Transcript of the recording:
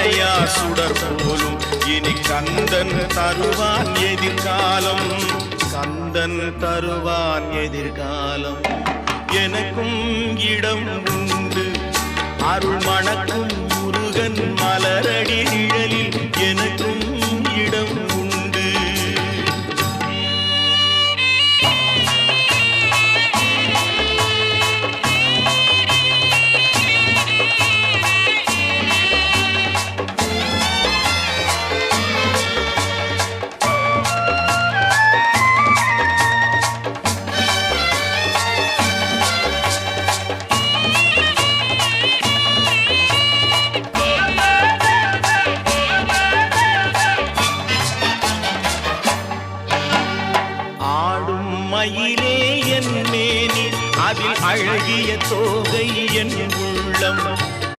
அணையா சுடர் போலும் இனி கந்தன் தருவான் எதிர்காலம். கந்தன் தருவான் எதிர்காலம். எனக்கும் இடம் உண்டு அருள் மணக்கும் முருகன் மலரடி நிழலில் எனக்கும் இடம் உண்டு. மயிலே என் மேனி அதில் அழகிய தோகை என்